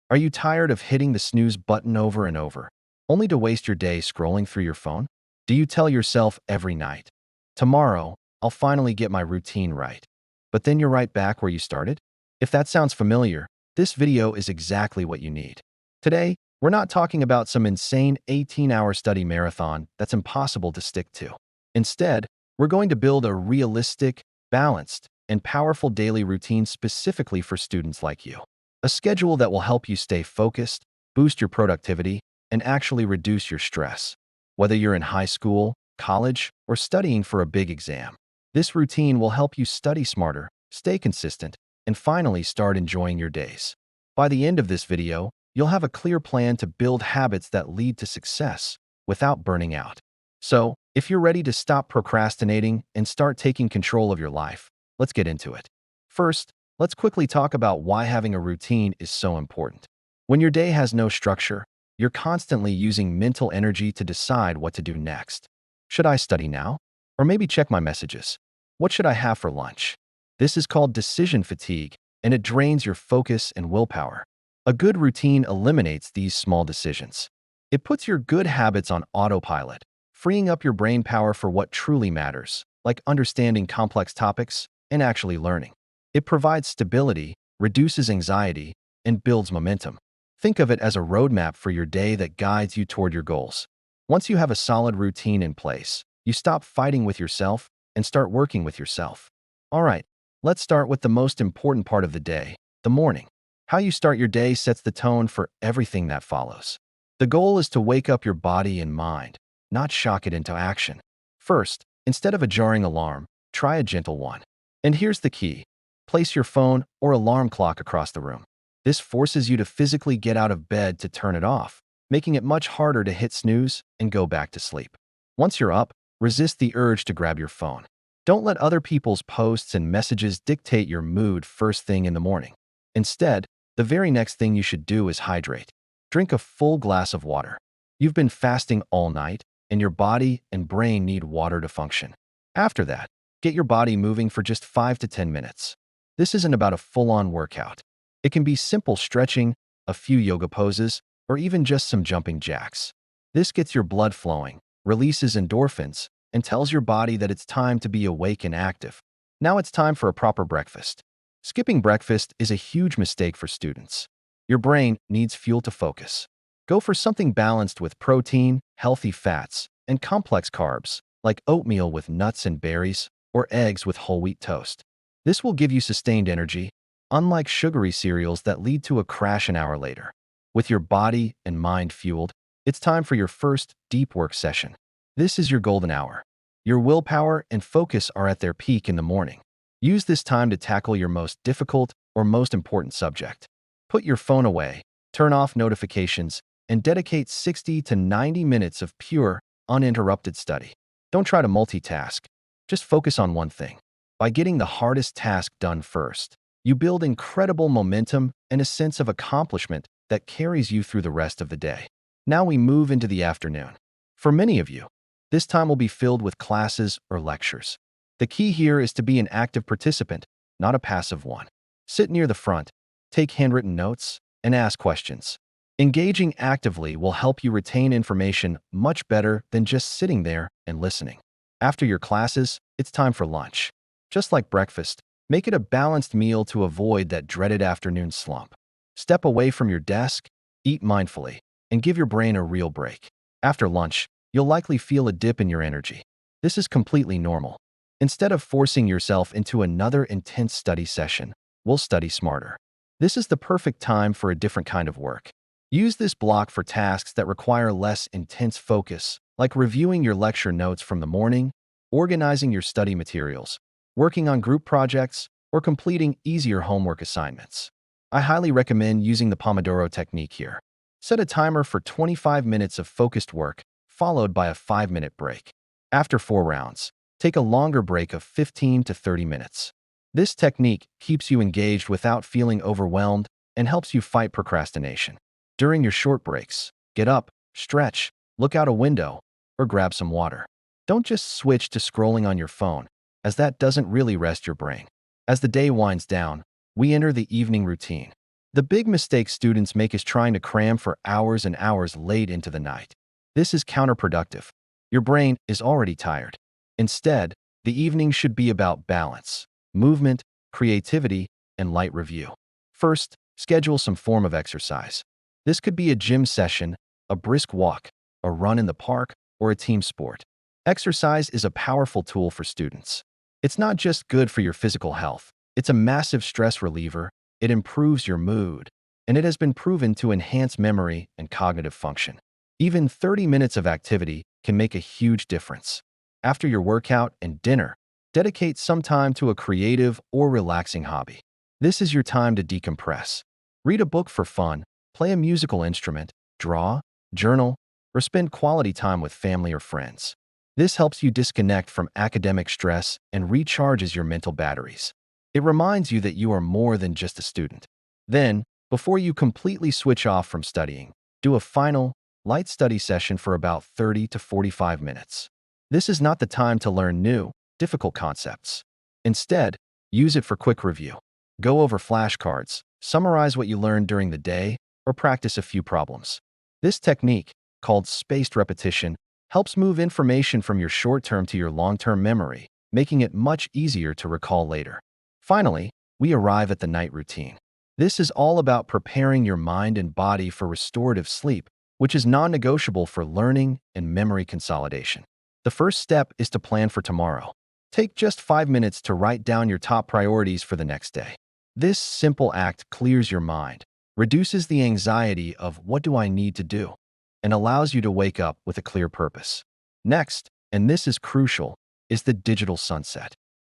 Are you tired of hitting the snooze button over and over, only to waste your day scrolling through your phone? Do you tell yourself every night, "Tomorrow, I'll finally get my routine right," but then you're right back where you started? If that sounds familiar, this video is exactly what you need. Today, we're not talking about some insane 18-hour study marathon that's impossible to stick to. Instead, we're going to build a realistic, balanced, and powerful daily routine specifically for students like you. A schedule that will help you stay focused, boost your productivity, and actually reduce your stress. Whether you're in high school, college, or studying for a big exam, this routine will help you study smarter, stay consistent, and finally start enjoying your days. By the end of this video, you'll have a clear plan to build habits that lead to success without burning out. So, if you're ready to stop procrastinating and start taking control of your life, let's get into it. First, let's quickly talk about why having a routine is so important. When your day has no structure, you're constantly using mental energy to decide what to do next. Should I study now? Or maybe check my messages? What should I have for lunch? This is called decision fatigue, and it drains your focus and willpower. A good routine eliminates these small decisions. It puts your good habits on autopilot, freeing up your brain power for what truly matters, like understanding complex topics and actually learning. It provides stability, reduces anxiety, and builds momentum. Think of it as a roadmap for your day that guides you toward your goals. Once you have a solid routine in place, you stop fighting with yourself and start working with yourself. All right, let's start with the most important part of the day, the morning. How you start your day sets the tone for everything that follows. The goal is to wake up your body and mind, not shock it into action. First, instead of a jarring alarm, try a gentle one. And here's the key. Place your phone or alarm clock across the room. This forces you to physically get out of bed to turn it off, making it much harder to hit snooze and go back to sleep. Once you're up, resist the urge to grab your phone. Don't let other people's posts and messages dictate your mood first thing in the morning. Instead, the very next thing you should do is hydrate. Drink a full glass of water. You've been fasting all night, and your body and brain need water to function. After that, get your body moving for just 5 to 10 minutes. This isn't about a full-on workout. It can be simple stretching, a few yoga poses, or even just some jumping jacks. This gets your blood flowing, releases endorphins, and tells your body that it's time to be awake and active. Now it's time for a proper breakfast. Skipping breakfast is a huge mistake for students. Your brain needs fuel to focus. Go for something balanced with protein, healthy fats, and complex carbs, like oatmeal with nuts and berries, or eggs with whole wheat toast. This will give you sustained energy, unlike sugary cereals that lead to a crash an hour later. With your body and mind fueled, it's time for your first deep work session. This is your golden hour. Your willpower and focus are at their peak in the morning. Use this time to tackle your most difficult or most important subject. Put your phone away, turn off notifications, and dedicate 60 to 90 minutes of pure, uninterrupted study. Don't try to multitask. Just focus on one thing. By getting the hardest task done first, you build incredible momentum and a sense of accomplishment that carries you through the rest of the day. Now we move into the afternoon. For many of you, this time will be filled with classes or lectures. The key here is to be an active participant, not a passive one. Sit near the front, take handwritten notes, and ask questions. Engaging actively will help you retain information much better than just sitting there and listening. After your classes, it's time for lunch. Just like breakfast, make it a balanced meal to avoid that dreaded afternoon slump. Step away from your desk, eat mindfully, and give your brain a real break. After lunch, you'll likely feel a dip in your energy. This is completely normal. Instead of forcing yourself into another intense study session, we'll study smarter. This is the perfect time for a different kind of work. Use this block for tasks that require less intense focus, like reviewing your lecture notes from the morning, organizing your study materials, working on group projects, or completing easier homework assignments. I highly recommend using the Pomodoro technique here. Set a timer for 25 minutes of focused work, followed by a 5-minute break. After 4 rounds, take a longer break of 15 to 30 minutes. This technique keeps you engaged without feeling overwhelmed and helps you fight procrastination. During your short breaks, get up, stretch, look out a window, or grab some water. Don't just switch to scrolling on your phone, as that doesn't really rest your brain. As the day winds down, we enter the evening routine. The big mistake students make is trying to cram for hours and hours late into the night. This is counterproductive. Your brain is already tired. Instead, the evening should be about balance, movement, creativity, and light review. First, schedule some form of exercise. This could be a gym session, a brisk walk, a run in the park, or a team sport. Exercise is a powerful tool for students. It's not just good for your physical health, it's a massive stress reliever, it improves your mood, and it has been proven to enhance memory and cognitive function. Even 30 minutes of activity can make a huge difference. After your workout and dinner, dedicate some time to a creative or relaxing hobby. This is your time to decompress. Read a book for fun, play a musical instrument, draw, journal, or spend quality time with family or friends. This helps you disconnect from academic stress and recharges your mental batteries. It reminds you that you are more than just a student. Then, before you completely switch off from studying, do a final, light study session for about 30 to 45 minutes. This is not the time to learn new, difficult concepts. Instead, use it for quick review. Go over flashcards, summarize what you learned during the day, or practice a few problems. This technique, called spaced repetition, helps move information from your short-term to your long-term memory, making it much easier to recall later. Finally, we arrive at the night routine. This is all about preparing your mind and body for restorative sleep, which is non-negotiable for learning and memory consolidation. The first step is to plan for tomorrow. Take just 5 minutes to write down your top priorities for the next day. This simple act clears your mind, reduces the anxiety of what do I need to do, and allows you to wake up with a clear purpose. Next, and this is crucial, is the digital sunset.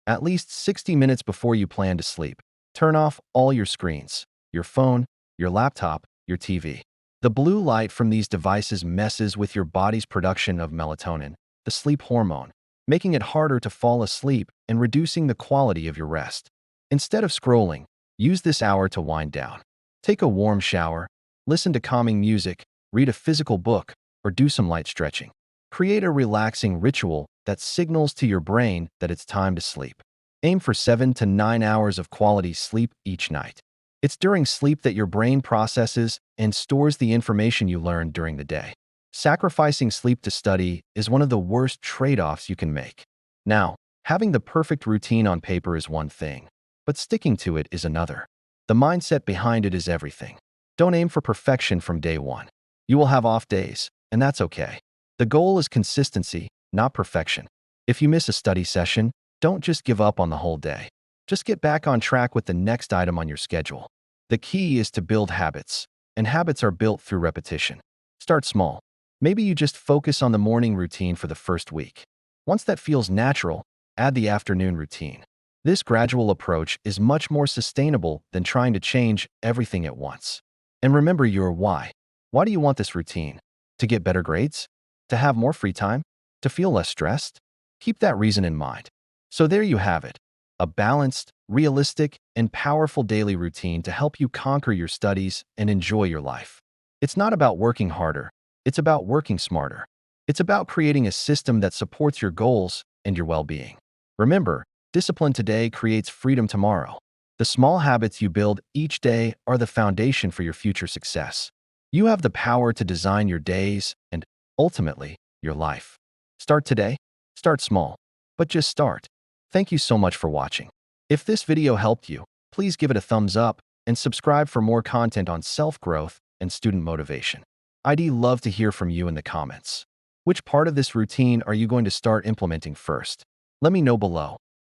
At least 60 minutes before you plan to sleep, turn off all your screens, your phone, your laptop, your TV. The blue light from these devices messes with your body's production of melatonin, the sleep hormone, making it harder to fall asleep and reducing the quality of your rest. Instead of scrolling, use this hour to wind down. Take a warm shower, listen to calming music, read a physical book, or do some light stretching. Create a relaxing ritual that signals to your brain that it's time to sleep. Aim for 7 to 9 hours of quality sleep each night. It's during sleep that your brain processes and stores the information you learned during the day. Sacrificing sleep to study is one of the worst trade-offs you can make. Now, having the perfect routine on paper is one thing, but sticking to it is another. The mindset behind it is everything. Don't aim for perfection from day one. You will have off days, and that's okay. The goal is consistency, not perfection. If you miss a study session, don't just give up on the whole day. Just get back on track with the next item on your schedule. The key is to build habits, and habits are built through repetition. Start small. Maybe you just focus on the morning routine for the first week. Once that feels natural, add the afternoon routine. This gradual approach is much more sustainable than trying to change everything at once. And remember your why. Why do you want this routine? To get better grades? To have more free time? To feel less stressed? Keep that reason in mind. So there you have it, a balanced, realistic, and powerful daily routine to help you conquer your studies and enjoy your life. It's not about working harder, it's about working smarter. It's about creating a system that supports your goals and your well-being. Remember, discipline today creates freedom tomorrow. The small habits you build each day are the foundation for your future success. You have the power to design your days and, ultimately, your life. Start today. Start small, but just start. Thank you so much for watching. If this video helped you, please give it a thumbs up and subscribe for more content on self-growth and student motivation. I'd love to hear from you in the comments. Which part of this routine are you going to start implementing first? Let me know below.